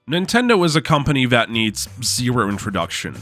Nintendo is a company that needs zero introduction.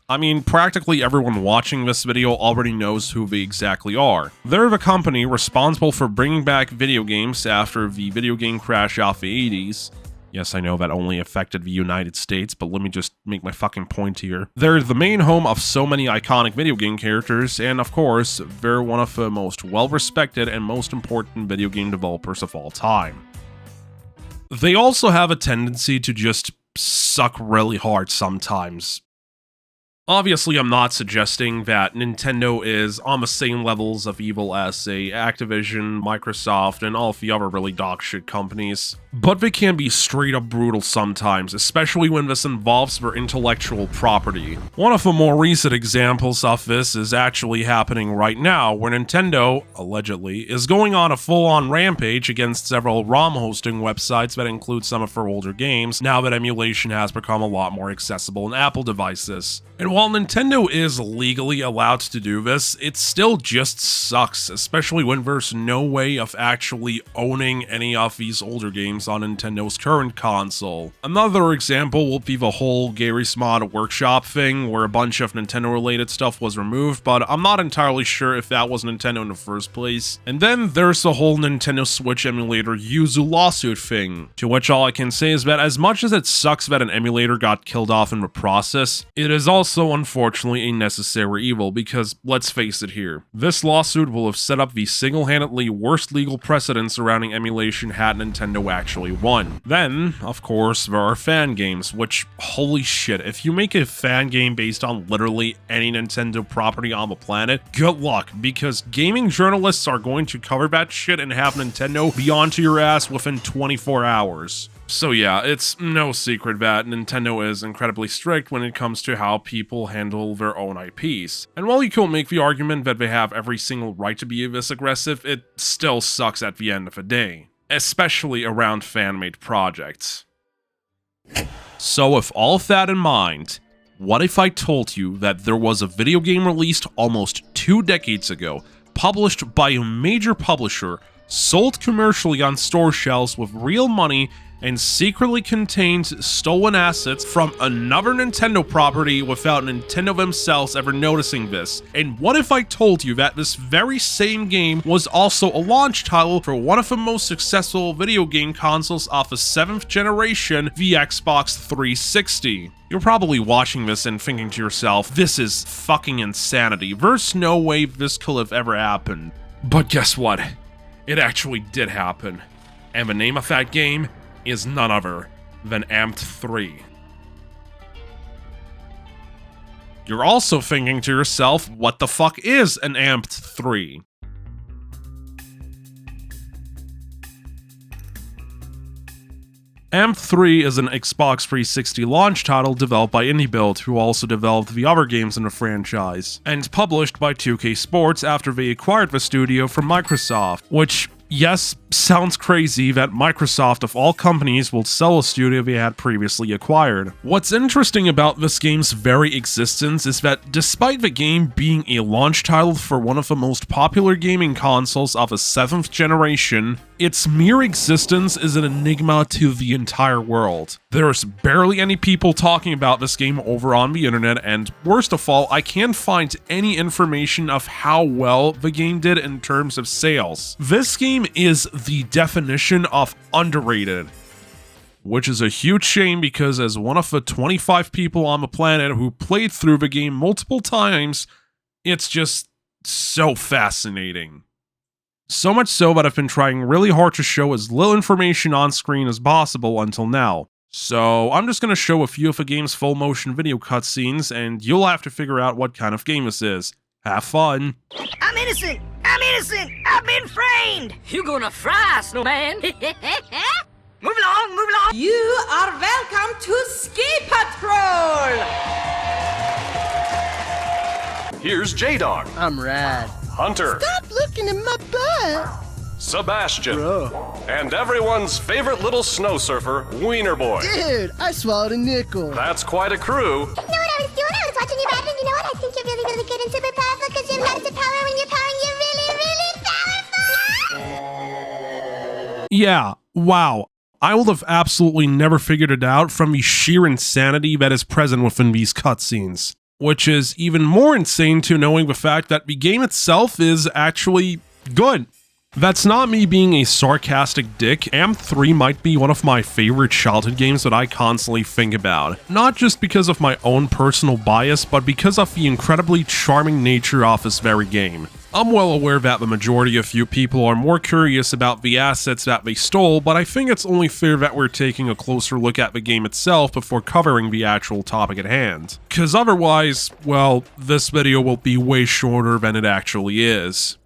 I mean, practically everyone watching this video already knows who they exactly are. They're the company responsible for bringing back video games after the video game crash of the 80s. Yes, I know that only affected the United States, but let me just make my fucking point here. They're the main home of so many iconic video game characters, and of course, they're one of the most well-respected and most important video game developers of all time. They also have a tendency to just suck really hard sometimes. Obviously, I'm not suggesting that Nintendo is on the same levels of evil as, say, Activision, Microsoft, and all of the other really dog shit companies, but they can be straight up brutal sometimes, especially when this involves their intellectual property. One of the more recent examples of this is actually happening right now, where Nintendo, allegedly, is going on a full-on rampage against several ROM hosting websites that include some of their older games, now that emulation has become a lot more accessible in Apple devices. And while Nintendo is legally allowed to do this, it still just sucks, especially when there's no way of actually owning any of these older games on Nintendo's current console. Another example will be the whole Garry's Mod Workshop thing, where a bunch of Nintendo-related stuff was removed, but I'm not entirely sure if that was Nintendo in the first place. And then there's the whole Nintendo Switch emulator Yuzu lawsuit thing, to which all I can say is that as much as it sucks that an emulator got killed off in the process, it is also unfortunately a necessary evil, because let's face it here, this lawsuit will have set up the single-handedly worst legal precedent surrounding emulation had Nintendo actually won. Then, of course, there are fan games, which, holy shit, if you make a fan game based on literally any Nintendo property on the planet, good luck, because gaming journalists are going to cover that shit and have Nintendo be onto your ass within 24 hours. So yeah, it's no secret that Nintendo is incredibly strict when it comes to how people handle their own IPs. And while you could make the argument that they have every single right to be this aggressive, it still sucks at the end of the day. Especially around fan-made projects. So with all of that in mind, what if I told you that there was a video game released almost 2 decades ago, published by a major publisher, sold commercially on store shelves with real money, and secretly contains stolen assets from another Nintendo property without Nintendo themselves ever noticing this? And what if I told you that this very same game was also a launch title for one of the most successful video game consoles of the 7th generation, the Xbox 360? You're probably watching this and thinking to yourself, this is fucking insanity. There's no way this could have ever happened. But guess what? It actually did happen. And the name of that game is none other than Amped 3. You're also thinking to yourself, what the fuck is an Amped 3? Amped 3 is an Xbox 360 launch title developed by IndieBuild, who also developed the other games in the franchise, and published by 2K Sports after they acquired the studio from Microsoft, which, yes, sounds crazy that Microsoft of all companies will sell a studio they had previously acquired. What's interesting about this game's very existence is that despite the game being a launch title for one of the most popular gaming consoles of the 7th generation, its mere existence is an enigma to the entire world. There's barely any people talking about this game over on the internet, and worst of all, I can't find any information of how well the game did in terms of sales. This game is the definition of underrated, which is a huge shame because as one of the 25 people on the planet who played through the game multiple times, it's just so fascinating. So much so that I've been trying really hard to show as little information on screen as possible until now. So I'm just going to show a few of the game's full motion video cutscenes, and you'll have to figure out what kind of game this is. Have fun! I'm innocent! I'm innocent! I've been framed! You gonna fry, snowman? Move along, move along! You are welcome to Ski Patrol! Here's J-Dog. I'm rad. Hunter. Stop looking at my butt! Sebastian. Bro. And everyone's favorite little snow surfer, Wiener Boy. Dude, I swallowed a nickel. That's quite a crew. You know what I was doing? I was watching you, Brad, and you know what? I think you're really, really good and super powerful because you have lots of power when you're powering. You're really, Yeah, wow. I will have absolutely never figured it out from the sheer insanity that is present within these cutscenes. Which is even more insane to knowing the fact that the game itself is actually good. That's not me being a sarcastic dick. AM3 might be one of my favorite childhood games that I constantly think about. Not just because of my own personal bias, but because of the incredibly charming nature of this very game. I'm well aware that the majority of you people are more curious about the assets that they stole, but I think it's only fair that we're taking a closer look at the game itself before covering the actual topic at hand. Cause otherwise, well, this video will be way shorter than it actually is.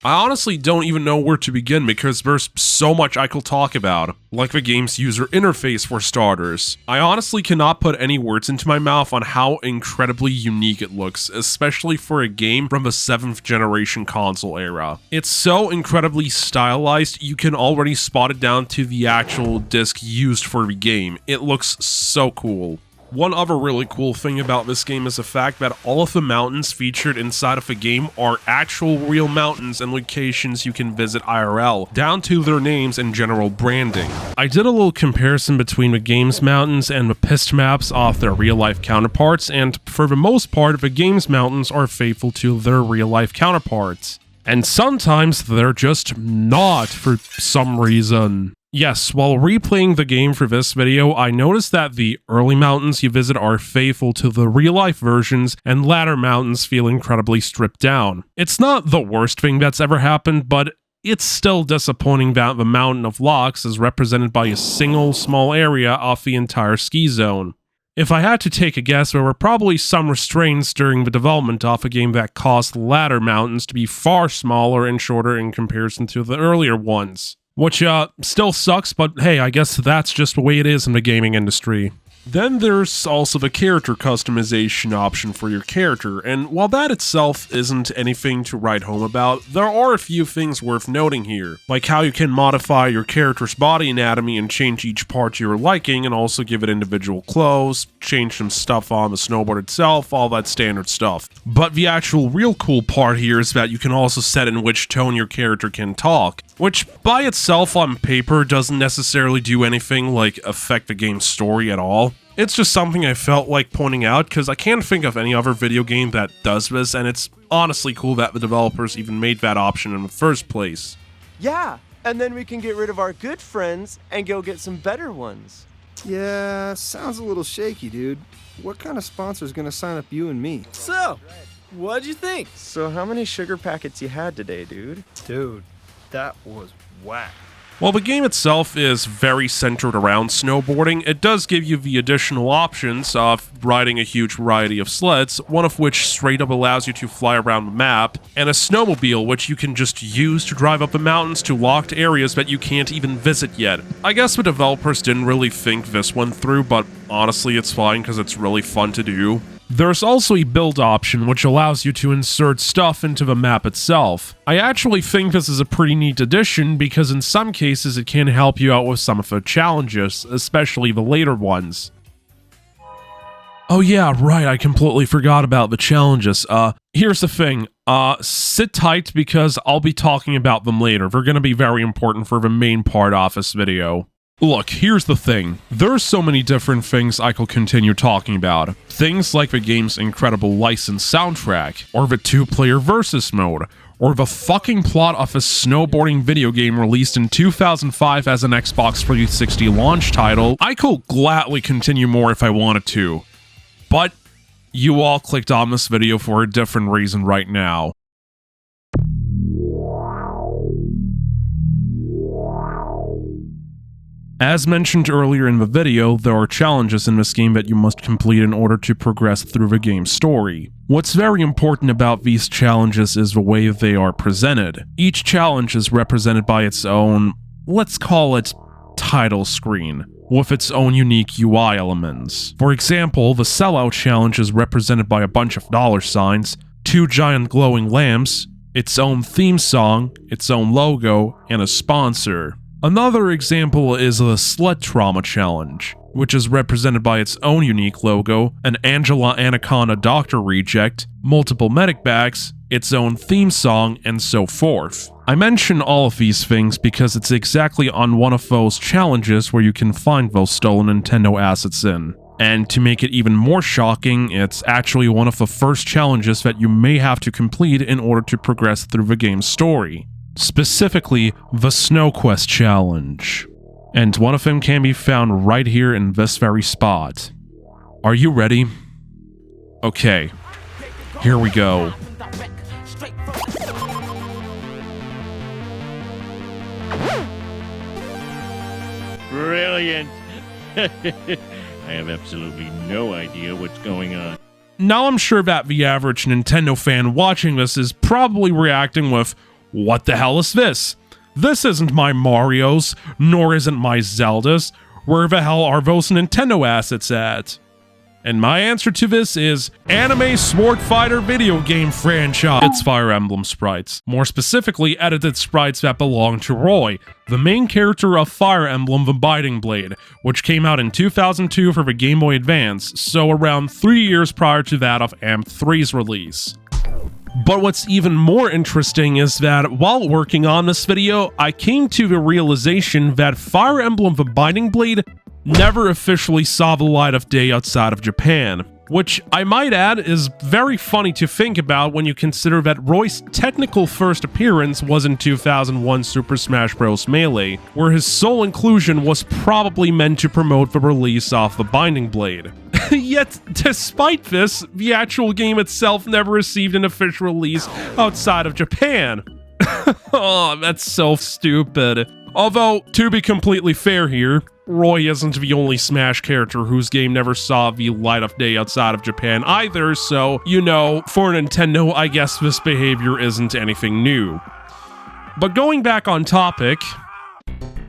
I honestly don't even know where to begin because there's so much I could talk about, like the game's user interface for starters. I honestly cannot put any words into my mouth on how incredibly unique it looks, especially for a game from the 7th generation console era. It's so incredibly stylized, you can already spot it down to the actual disc used for the game. It looks so cool. One other really cool thing about this game is the fact that all of the mountains featured inside of the game are actual real mountains and locations you can visit IRL, down to their names and general branding. I did a little comparison between the game's mountains and the pissed maps of their real-life counterparts, and for the most part, the game's mountains are faithful to their real-life counterparts. And sometimes they're just not for some reason. Yes, while replaying the game for this video, I noticed that the early mountains you visit are faithful to the real-life versions, and latter mountains feel incredibly stripped down. It's not the worst thing that's ever happened, but it's still disappointing that the Mountain of Locks is represented by a single small area off the entire ski zone. If I had to take a guess, there were probably some restraints during the development of a game that caused the latter mountains to be far smaller and shorter in comparison to the earlier ones. Which, still sucks, but hey, I guess that's just the way it is in the gaming industry. Then there's also the character customization option for your character, and while that itself isn't anything to write home about, there are a few things worth noting here, like how you can modify your character's body anatomy and change each part to your liking, and also give it individual clothes, change some stuff on the snowboard itself, all that standard stuff. But the actual real cool part here is that you can also set in which tone your character can talk, which by itself on paper doesn't necessarily do anything like affect the game's story at all. It's just something I felt like pointing out because I can't think of any other video game that does this, and it's honestly cool that the developers even made that option in the first place. Yeah, and then we can get rid of our good friends and go get some better ones. Yeah, sounds a little shaky, dude. What kind of sponsor's gonna sign up you and me? So, what'd you think? So how many sugar packets you had today, dude? Dude, that was whack. While the game itself is very centered around snowboarding, it does give you the additional options of riding a huge variety of sleds, one of which straight up allows you to fly around the map, and a snowmobile which you can just use to drive up the mountains to locked areas that you can't even visit yet. I guess the developers didn't really think this one through, but honestly it's fine because it's really fun to do. There's also a build option which allows you to insert stuff into the map itself. I actually think this is a pretty neat addition because in some cases it can help you out with some of the challenges, especially the later ones. Oh yeah, right, I completely forgot about the challenges. Here's the thing, sit tight because I'll be talking about them later. They're gonna be very important for the main part of this video. Look, here's the thing. There's so many different things I could continue talking about. Things like the game's incredible licensed soundtrack, or the two-player versus mode, or the fucking plot of a snowboarding video game released in 2005 as an Xbox 360 launch title. I could gladly continue more if I wanted to. But you all clicked on this video for a different reason right now. As mentioned earlier in the video, there are challenges in this game that you must complete in order to progress through the game's story. What's very important about these challenges is the way they are presented. Each challenge is represented by its own, let's call it, title screen, with its own unique UI elements. For example, the Sellout challenge is represented by a bunch of $signs, 2 giant glowing lamps, its own theme song, its own logo, and a sponsor. Another example is the Sled Trauma Challenge, which is represented by its own unique logo, an Angela Anaconda Doctor reject, multiple medic bags, its own theme song, and so forth. I mention all of these things because it's exactly on one of those challenges where you can find those stolen Nintendo assets in. And to make it even more shocking, it's actually one of the first challenges that you may have to complete in order to progress through the game's story. Specifically, the Snow Quest challenge. And one of them can be found right here in this very spot. Are you ready? Okay, here we go. Brilliant! I have absolutely no idea what's going on. Now I'm sure that the average Nintendo fan watching this is probably reacting with, what the hell is this? This isn't my Mario's, nor isn't my Zelda's. Where the hell are those Nintendo assets at? And my answer to this is anime sword fighter video game franchise. It's Fire Emblem sprites. More specifically, edited sprites that belong to Roy, the main character of Fire Emblem The Binding Blade, which came out in 2002 for the Game Boy Advance, so around 3 years prior to that of AMP3's release. But what's even more interesting is that while working on this video, I came to the realization that Fire Emblem The Binding Blade never officially saw the light of day outside of Japan, which I might add is very funny to think about when you consider that Roy's technical first appearance was in 2001 Super Smash Bros. Melee, where his sole inclusion was probably meant to promote the release of The Binding Blade. Yet, despite this, the actual game itself never received an official release outside of Japan. Oh, that's so stupid. Although, to be completely fair here, Roy isn't the only Smash character whose game never saw the light of day outside of Japan either, so, you know, for Nintendo, I guess this behavior isn't anything new. But going back on topic,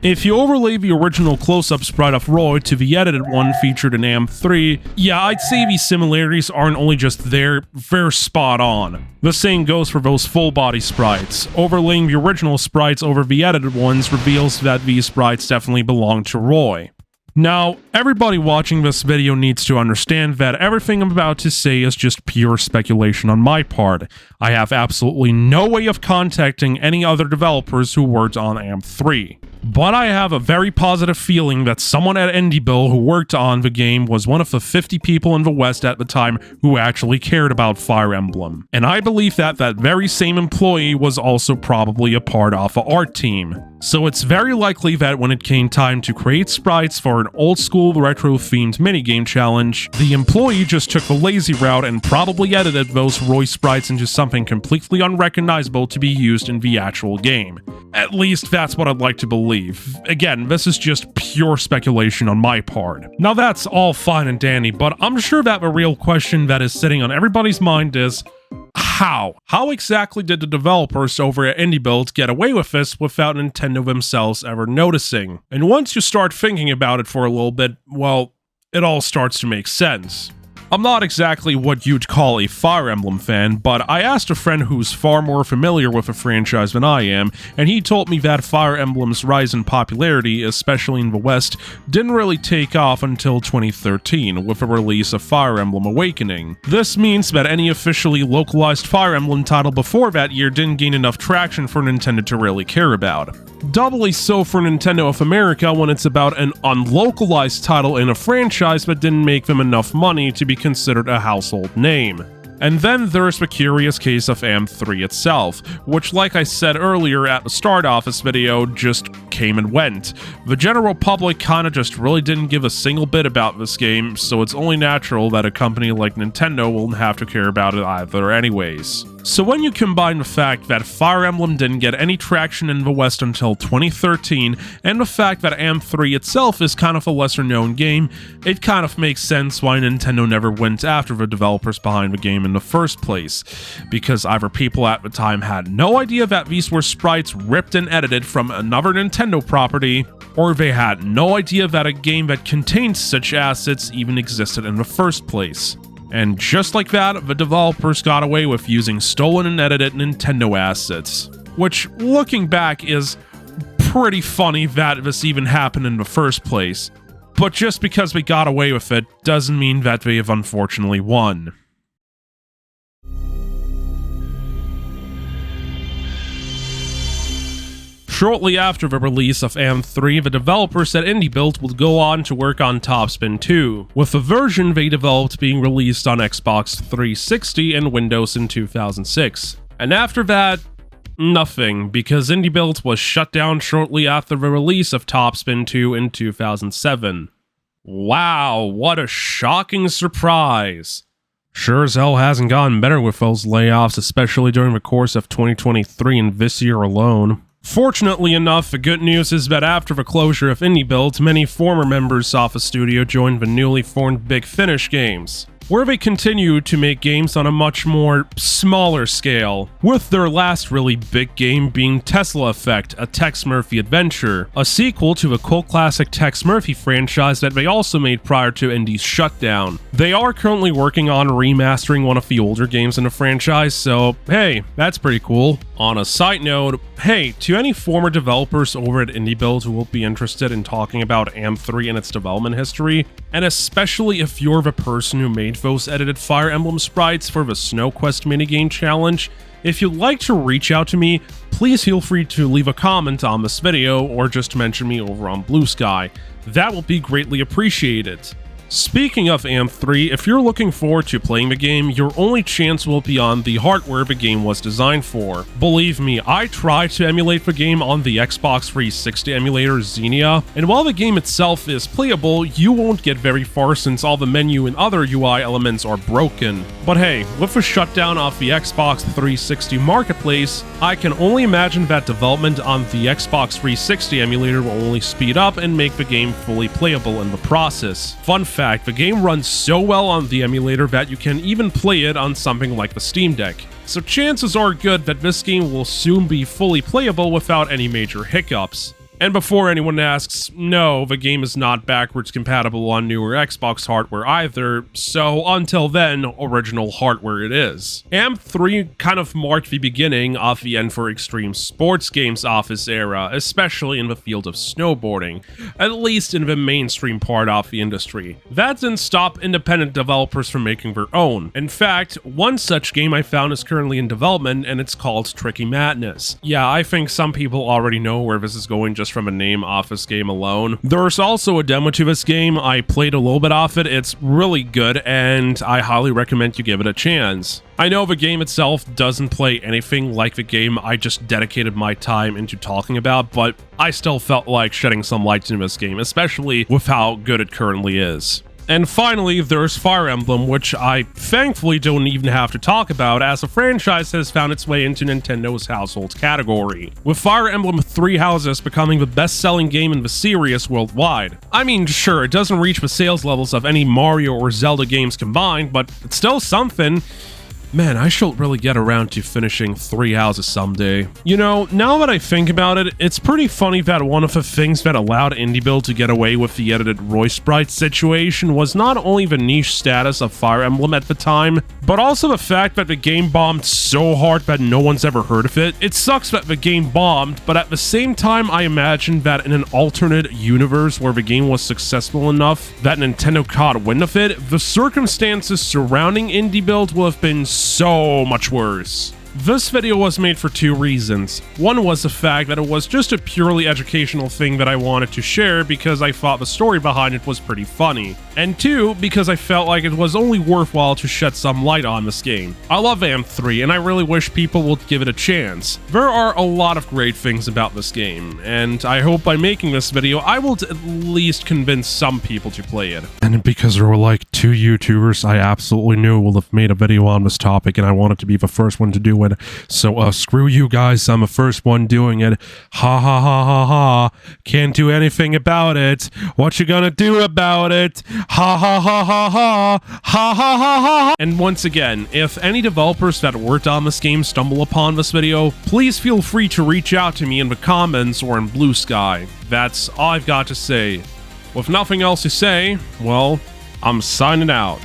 if you overlay the original close-up sprite of Roy to the edited one featured in AMP3, yeah, I'd say these similarities aren't only just there, they're spot on. The same goes for those full-body sprites. Overlaying the original sprites over the edited ones reveals that these sprites definitely belong to Roy. Now, everybody watching this video needs to understand that everything I'm about to say is just pure speculation on my part. I have absolutely no way of contacting any other developers who worked on AMP3. But I have a very positive feeling that someone at IndieBill who worked on the game was one of the 50 people in the West at the time who actually cared about Fire Emblem. And I believe that that very same employee was also probably a part of the art team. So it's very likely that when it came time to create sprites for an old-school retro-themed minigame challenge, the employee just took the lazy route and probably edited those Roy sprites into something completely unrecognizable to be used in the actual game. At least that's what I'd like to believe. Again, this is just pure speculation on my part. Now that's all fine and dandy, but I'm sure that the real question that is sitting on everybody's mind is, how? How exactly did the developers over at IndieBuild get away with this without Nintendo themselves ever noticing? And once you start thinking about it for a little bit, well, it all starts to make sense. I'm not exactly what you'd call a Fire Emblem fan, but I asked a friend who's far more familiar with the franchise than I am, and he told me that Fire Emblem's rise in popularity, especially in the West, didn't really take off until 2013, with the release of Fire Emblem Awakening. This means that any officially localized Fire Emblem title before that year didn't gain enough traction for Nintendo to really care about. Doubly so for Nintendo of America when it's about an unlocalized title in a franchise that didn't make them enough money to be considered a household name. And then there's the curious case of AMP3 itself, which, like I said earlier at the start of this video, just came and went. The general public kinda just really didn't give a single bit about this game, so it's only natural that a company like Nintendo won't have to care about it either anyways. So when you combine the fact that Fire Emblem didn't get any traction in the West until 2013, and the fact that AMP3 itself is kind of a lesser known game, it kind of makes sense why Nintendo never went after the developers behind the game in the first place, because either people at the time had no idea that these were sprites ripped and edited from another Nintendo property, or they had no idea that a game that contained such assets even existed in the first place. And just like that, the developers got away with using stolen and edited Nintendo assets. Which, looking back, is pretty funny that this even happened in the first place. But just because they got away with it doesn't mean that they have unfortunately won. Shortly after the release of AM3, the developers at IndieBuilt would go on to work on Topspin 2, with the version they developed being released on Xbox 360 and Windows in 2006. And after that, nothing, because IndieBuilt was shut down shortly after the release of Topspin 2 in 2007. Wow, what a shocking surprise. Sure as hell hasn't gotten better with those layoffs, especially during the course of 2023 and this year alone. Fortunately enough, the good news is that after the closure of IndieBuilt, many former members of the studio joined the newly formed Big Finish Games, where they continue to make games on a much more smaller scale, with their last really big game being Tesla Effect, a Tex Murphy adventure, a sequel to the cult classic Tex Murphy franchise that they also made prior to Indie's shutdown. They are currently working on remastering one of the older games in the franchise, so hey, that's pretty cool. On a side note, hey, to any former developers over at IndieBuilt who will be interested in talking about AM3 and its development history, and especially if you're the person who made those edited Fire Emblem sprites for the Snow Quest minigame challenge, if you'd like to reach out to me, please feel free to leave a comment on this video or just mention me over on Blue Sky. That will be greatly appreciated. Speaking of AM3, if you're looking forward to playing the game, your only chance will be on the hardware the game was designed for. Believe me, I tried to emulate the game on the Xbox 360 emulator Xenia, and while the game itself is playable, you won't get very far since all the menu and other UI elements are broken. But hey, with the shutdown of the Xbox 360 marketplace, I can only imagine that development on the Xbox 360 emulator will only speed up and make the game fully playable in the process. Fun fact, the game runs so well on the emulator that you can even play it on something like the Steam Deck. So chances are good that this game will soon be fully playable without any major hiccups. And before anyone asks, no, the game is not backwards compatible on newer Xbox hardware either, so until then, original hardware it is. AM3 kind of marked the beginning of the end for extreme sports games of this era, especially in the field of snowboarding, at least in the mainstream part of the industry. That didn't stop independent developers from making their own. In fact, one such game I found is currently in development, and it's called Tricky Madness. Yeah, I think some people already know where this is going just from a name off this game alone. There's also a demo to this game. I played a little bit off it. It's really good, and I highly recommend you give it a chance. I know the game itself doesn't play anything like the game I just dedicated my time into talking about, but I still felt like shedding some light into this game, especially with how good it currently is. And finally, there's Fire Emblem, which I thankfully don't even have to talk about, as the franchise has found its way into Nintendo's household category, with Fire Emblem Three Houses becoming the best-selling game in the series worldwide. I mean, sure, it doesn't reach the sales levels of any Mario or Zelda games combined, but it's still something. Man, I should really get around to finishing Three Houses someday. You know, now that I think about it, it's pretty funny that one of the things that allowed IndieBuilt to get away with the edited Roy Sprite situation was not only the niche status of Fire Emblem at the time, but also the fact that the game bombed so hard that no one's ever heard of it. It sucks that the game bombed, but at the same time, I imagine that in an alternate universe where the game was successful enough that Nintendo caught wind of it, the circumstances surrounding IndieBuilt will have been so much worse. This video was made for two reasons. One was the fact that it was just a purely educational thing that I wanted to share because I thought the story behind it was pretty funny. And two, because I felt like it was only worthwhile to shed some light on this game. I love AM3 and I really wish people would give it a chance. There are a lot of great things about this game, and I hope by making this video I will at least convince some people to play it. And because there were like two YouTubers I absolutely knew will have made a video on this topic and I wanted to be the first one to do it. So screw you guys, I'm the first one doing it. Ha ha ha ha ha. Can't do anything about it. What you gonna do about it? Ha ha ha ha ha. Ha ha ha ha. And once again, if any developers that worked on this game stumble upon this video, please feel free to reach out to me in the comments or in Blue Sky. That's all I've got to say. With nothing else to say, well, I'm signing out.